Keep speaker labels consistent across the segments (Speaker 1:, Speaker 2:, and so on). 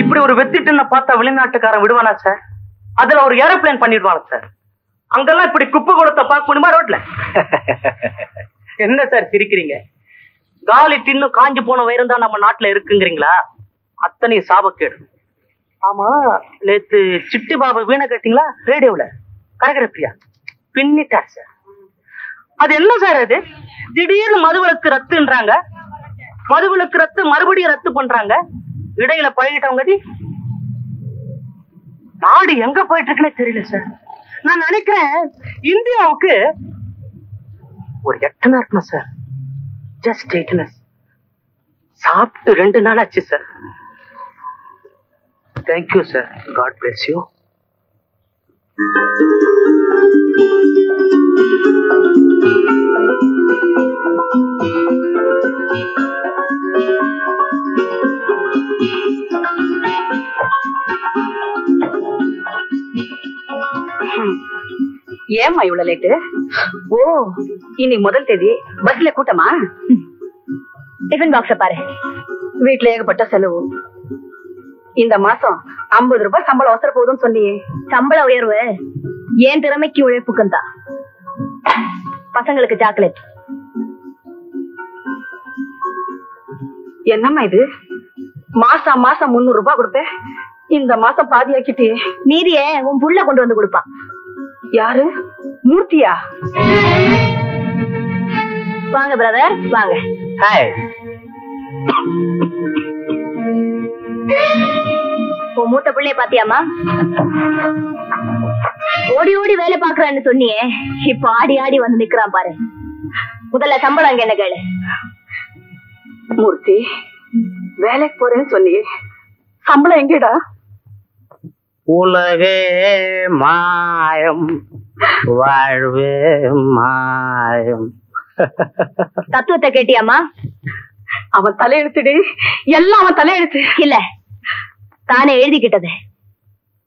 Speaker 1: இப்படி ஒரு வெத்திட்டுன்னு பார்த்தா வெளிநாட்டுக்காரன் விடுவானா சார்? அதுல ஒரு ஏரோப்ளேன் பண்ணிடுவாங்க சார். அங்கெல்லாம் இப்படி குப்பை கொடுத்த பார்க்க முடியுமா ரோட்ல? என்ன சார் சிரிக்கிறீங்க? காலி டின்னு காஞ்சி போன வயிறு தான் நம்ம நாட்டுல இருக்குங்கிறீங்களா? அத்தனை சாபக்கேடு. ஆமா, நேத்து சிட்டி பாபா வீணை கேட்டீங்களா ரேடியோல? கரகரப்பியா பின்னிட்டார் சார். அது என்ன சார் அது? திடீர்னு மதுவிலக்கு ரத்துன்றாங்க, மதுவிலக்கு ரத்து மறுபடியும் ரத்து பண்றாங்க. இடையில பழகிட்டவங்க நாடு எங்க போயிட்டு இருக்குன்னு தெரியல சார். நான் நினைக்கிறேன் இந்தியாவுக்கு ஒரு 8 நாள் இருக்குமா சார்? ஜஸ்ட் 8 நாள். சாப்பிட்டு 2 நாள் ஆச்சு sir. Thank you sir. God bless you.
Speaker 2: ஏம்மா இவ்வளவு லேட்டு? ஓ, இனி முதல் தேதி பஸ்ல கூட்டமா? டிஃபன் பாக்ஸ பாரு, வீட்டுல ஏகப்பட்ட செலவு. இந்த மாசம் 50 ரூபாய் சம்பளம் அவசர போகுதுன்னு சொன்னியே. சம்பள உயர்வு ஏன் திறமைக்கு உழைப்புக்கும் தான். பசங்களுக்கு சாக்லேட். என்னம்மா இது? மாசம் மாசம் 300 ரூபாய் கொடுப்பேன், இந்த மாசம் பாதியாக்கிட்டே. நீதிய உன் புள்ள கொண்டு வந்து கொடுப்பான். யாரு? மூர்த்தியா? வாங்க பிரதர், வாங்க.
Speaker 1: ஹாய்.
Speaker 2: உன் மூத்த பிள்ளைய பாத்தியாமா? ஓடி ஓடி வேலை பாக்குறான்னு சொன்னியே, இப்ப ஆடி ஆடி வந்து நிக்கிறான் பாரு. முதல்ல சம்பளம் அங்க என்ன கேளு. மூர்த்தி, வேலைக்கு போறேன்னு சொன்னியே, சம்பளம் எங்கடா?
Speaker 1: உலகே மாயம், வாழ்வே மாயம்.
Speaker 2: தத்துவத்தை கேட்டியாமா? அவன் தலையெழுத்துடி, எல்லாம் அவன் தலையெழுத்து. இல்ல, தானே எழுதிக்கிட்டது.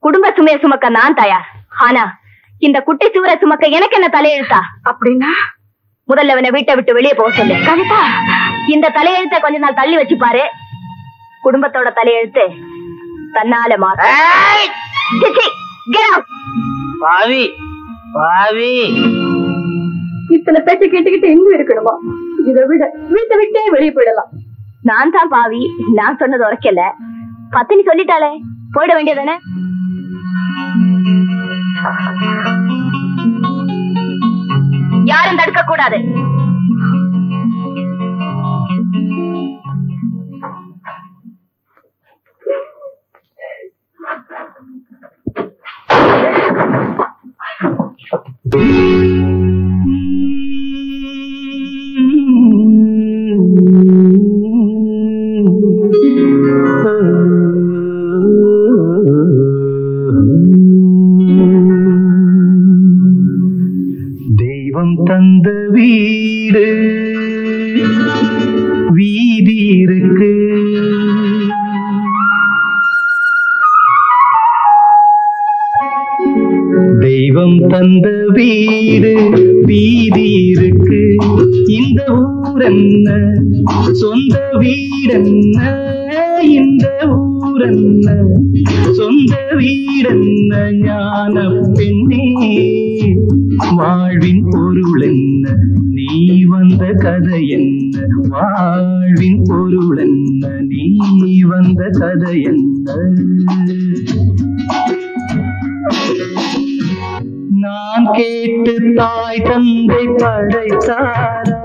Speaker 2: குடும்ப சுமைய சுமக்க நான் தயார். ஆனா இந்த குட்டி சுவரை சுமக்க எனக்கு என்ன தலையெழுத்தா? அப்படின்னா முதல்ல அவனை வீட்டை விட்டு வெளியே போக சொல்லு. கவிதா, இந்த தலையெழுத்தை கொஞ்ச நாள் தள்ளி வச்சு பாரு. குடும்பத்தோட தலையெழுத்து தன்னால மாறும்.
Speaker 1: பாவி பாவி,
Speaker 2: இத்தனை பேச்ச கேட்டுக்கிட்டு எங்க இருக்கணுமா? இதை விட வீட்டை விட்டே வெளியே போயிடலாம். நான் தான் பாவி, நான் சொன்னது உரைக்கல. பத்தினி சொல்லிட்டாளே, போயிட வேண்டியதானே? யாரும் தடுக்க கூடாது.
Speaker 3: தெய்வம் தந்த வீடு வீதி இருக்கு, தெய்வம் தந்த வீடு வீதி இருக்கு. இந்த ஊரென்ன சொந்த வீடென்ன, இந்த ஊரென்ன சொந்த வீடென்ன, ஞான பெண்ணே வாழ்வின் பொருள் என்ன, நீ வந்த கதை என்ன, வாழ்வின் பொருள் என்ன, நீ வந்த கதை என்ன. நான் கேட்டு தாய் தந்தை படைத்தாரா,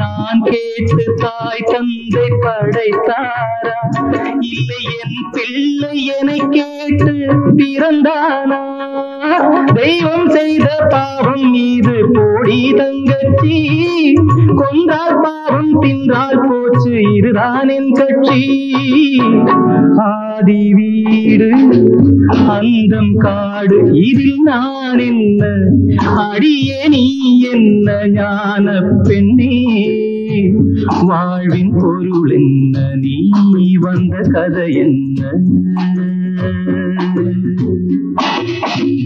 Speaker 3: நான் கேட்டு தாய் தந்தை படைத்தாரா, இல்லை என் பிள்ளை என்னை கேட்டு பிறந்தானா? தெய்வம் செய்த பாவம் மீது போடி தங்கச்சி, கொண்டால் பாவம் தின்றால் போச்சு, இதுதான் என் கட்சி. ஆதி வீடு அந்தம் காடு, இதில் நான் என்ன, அடியே நீ என்ன, ஞான பெண்ணே வாழ்வின் பொருள் என்ன, நீ வந்த கதை என்ன.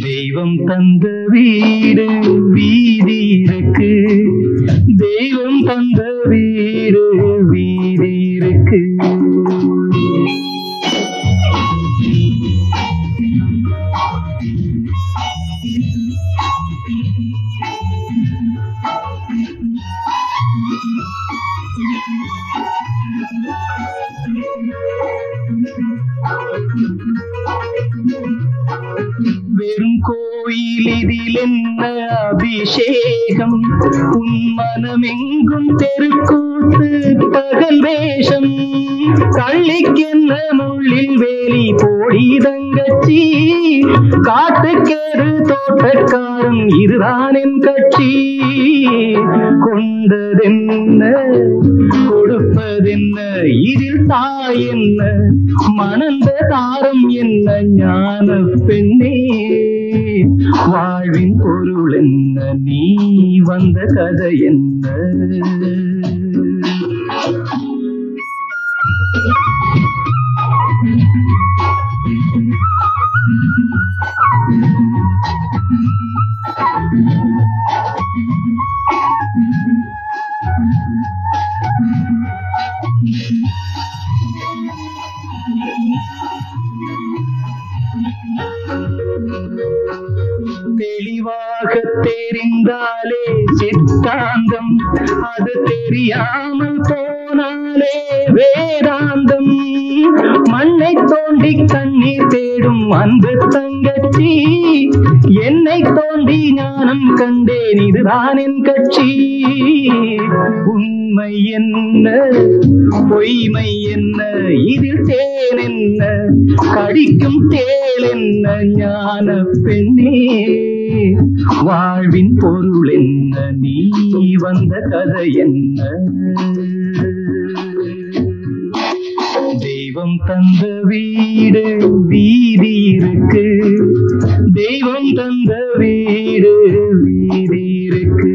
Speaker 3: தெய்வம் தெய்வம் தந்த வீடு வீதி இருக்கு, தெய்வம் தந்த வீடு வீதி இருக்கு. வெறும் கோயில் இதில் என்ன அபிஷேகம், உன் மனமெங்கும் தெருக்கூத்து பகல் வேஷம். கள்ளிக்கென்ன முள்ளில் வேலி போடி தங்கச்சி, காட்டுக்கேறு தோட்டக்காரன் இதுதான் என் கட்சி. கொண்டதென்ன கொடுப்பதென்ன, இதில் தாய் என்ன மணந்த தாரம் என்ன, ஞான பெண்ணே வாழ்வின் பொருள் என்ன, நீ வந்த கதை என்ன. தெளிவாக தெரிந்தாலே சித்தாந்தம், அது தெரியாமல் போனாலே வேதாந்தம். மண்ணை தோண்டி கண்ணீர் தேடும் அன்பு தங்கச்சி, என்னை தோண்டி ஞானம் கண்டேன் இதுதான் என் கட்சி. உண்மை என்ன பொய்மை என்ன, இதில் தேன் என்ன கடிக்கும் தேள் என்ன, ஞான பெண்ணே வாழ்வின் பொருள் என்ன, நீ வந்த கதை என்ன. தெய்வம் தந்த வீடு வீதி இருக்கு, தெய்வம் தந்த வீடு வீதி இருக்கு.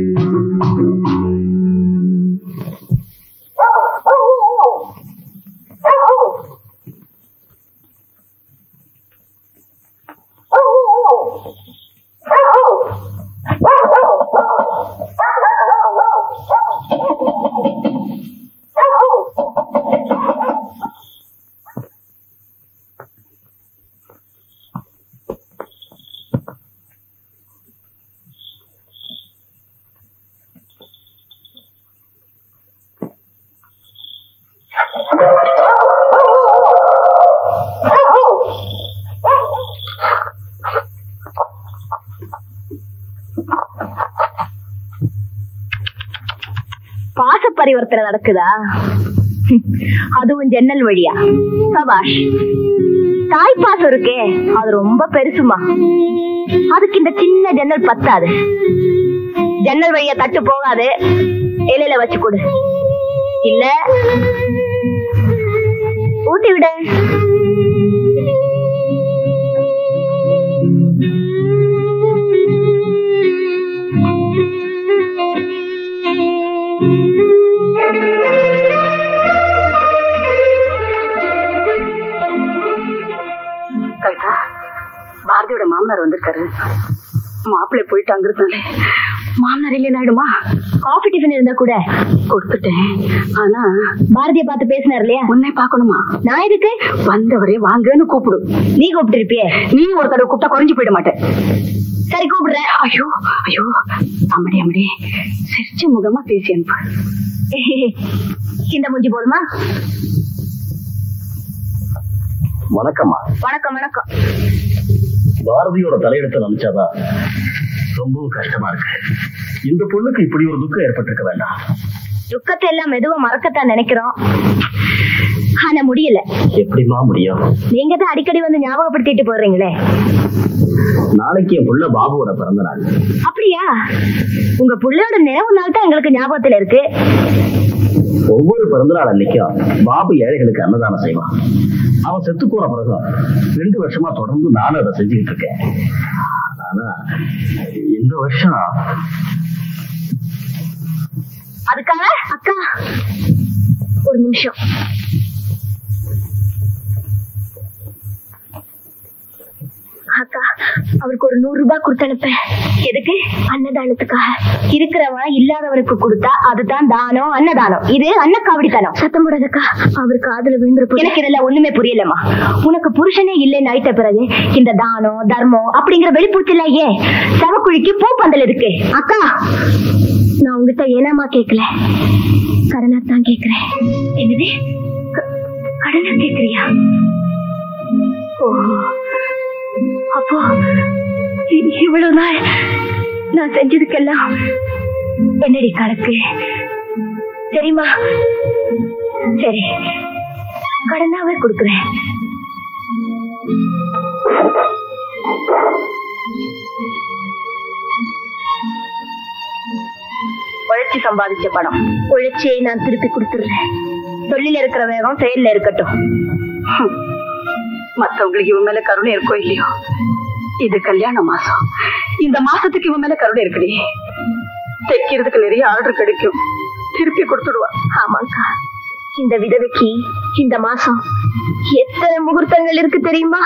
Speaker 2: பாச பரிவர்த்தனை நடக்குதா? அதுவும் ஜன்னல் வழியா? சபாஷ். தாய்ப்பாசம் இருக்கே அது ரொம்ப பெருசுமா, அதுக்கு இந்த சின்ன ஜன்னல் பத்தாது. ஜன்னல் வழியா தட்டு போகாது, இலையில வச்சு கொடு, இல்ல ஊட்டி விட.
Speaker 4: கவிதா, பாரதியோட மாமனார் வந்திருக்காரு. மாப்பிள்ளை போயிட்டாங்கிறதுனால மாமனார் இல்லைன்னு ஆயிடுமா?
Speaker 2: காஃபி டிஃபன் இருந்தா கூட
Speaker 4: கொடுத்துட்டேன். ஆனா
Speaker 2: பாரதிய பார்த்து பேசினார் இல்லையா?
Speaker 4: உன்னை பாக்கணுமா?
Speaker 2: நான் எதுக்கு?
Speaker 4: வந்தவரே வாங்கன்னு கூப்பிடு.
Speaker 2: நீ கூப்பிட்டு இருப்பியே.
Speaker 4: நீ ஒரு தடவை கூப்பிட்டா குறைஞ்சு போயிட மாட்டேன்.
Speaker 2: சரி கூப்பிடுறேன்.
Speaker 4: ஐயோ ஐயோ, அம்மடி அம்மடி, சிரிச்ச முகமா பேசி அனுப்பு.
Speaker 2: இந்த மூஞ்சி போதுமா?
Speaker 5: வணக்கம்மா.
Speaker 2: வணக்கம் வணக்கம்.
Speaker 5: பாரதியோட தலையெடுத்து நினைச்சாதான் ரொம்பவும் கஷ்டமா இருக்கு. இந்த பொண்ணுக்கு இப்படி ஒரு துக்கம் ஏற்பட்டிருக்க வேண்டாம்.
Speaker 2: துக்கத்தை எல்லாம் மெதுவா மறக்கத்தான் நினைக்கிறோம், ஆனா முடியல.
Speaker 5: எப்படிமா முடியும்?
Speaker 2: நீங்க தான் அடிக்கடி வந்து ஞாபகப்படுத்திட்டு போறீங்களே.
Speaker 5: நாளைக்கு என் புள்ள பாபுவோட பிறந்த நாள்.
Speaker 2: அப்படியா? உங்க புள்ளையோட நினைவு நாள் தான் எங்களுக்கு ஞாபகத்துல இருக்கு.
Speaker 5: ஒவ்வொரு பிறந்தநாள் அன்னைக்கும் பாபு ஏழைகளுக்கு அன்னதானம் செய்வான். அவன் செத்து போன பிறகு 2 வருஷமா தொடர்ந்து நானும் அதை செஞ்சுக்கிட்டு இருக்கேன். ஆனா இந்த வருஷம்
Speaker 2: அதுக்காக அக்கா ஒரு நிமிஷம். அக்கா அவருக்கு ஒரு 100 ரூபாய் கொடுத்து அனுப்பேன். எதுக்கு? அன்னதானத்துக்காக. இருக்கிறவன் இல்லாதவனுக்கு கொடுத்தா அதுதான் தானம், அன்னதானம். இது அன்னக்காவடித்தனம். சத்தம் போடாதக்கா, அவர் காதுல விழுந்துருப்போம். எனக்கு இதெல்லாம் ஒண்ணுமே புரியலம்மா. உனக்கு புருஷனே இல்லைன்னு ஆயிட்ட பிறகு இந்த தானம் தர்மம் அப்படிங்கிற வெளிப்பூச்சு இல்ல. ஏன் சவக்குழிக்கு பூ பந்தல் இருக்கு? அக்கா, நான் உங்ககிட்ட ஏனாமா கேட்கல, கடனாத்தான் கேட்கிறேன். என்னது? கடனா கேட்கறியா? அப்போ இவ்வளவு நாள் நான் செஞ்சதுக்கெல்லாம் என்னடி கணக்கு தெரியுமா? சரி, கடனாவே கொடுக்குறேன். உழைச்சி சம்பாதிச்ச பணம் உழைச்சியை நான் திருப்பி கொடுத்துடுறேன். தொழில இருக்கிற வேகம் செயல்ல இருக்கட்டும்.
Speaker 4: மத்தவங்களுக்கு இவன் மேல கருணை இருக்கோ இல்லையோ, இது கல்யாண மாசம். இந்த மாசத்துக்கு இவன் மேல கருணை இருக்குடி. தைக்கிறதுக்கு நிறைய ஆர்டர் கிடைக்கும், திருப்பி கொடுத்துடுவா.
Speaker 2: ஆமாக்கா, இந்த விதவைக்கு இந்த மாசம் எத்தனை முகூர்த்தங்கள் இருக்கு தெரியுமா?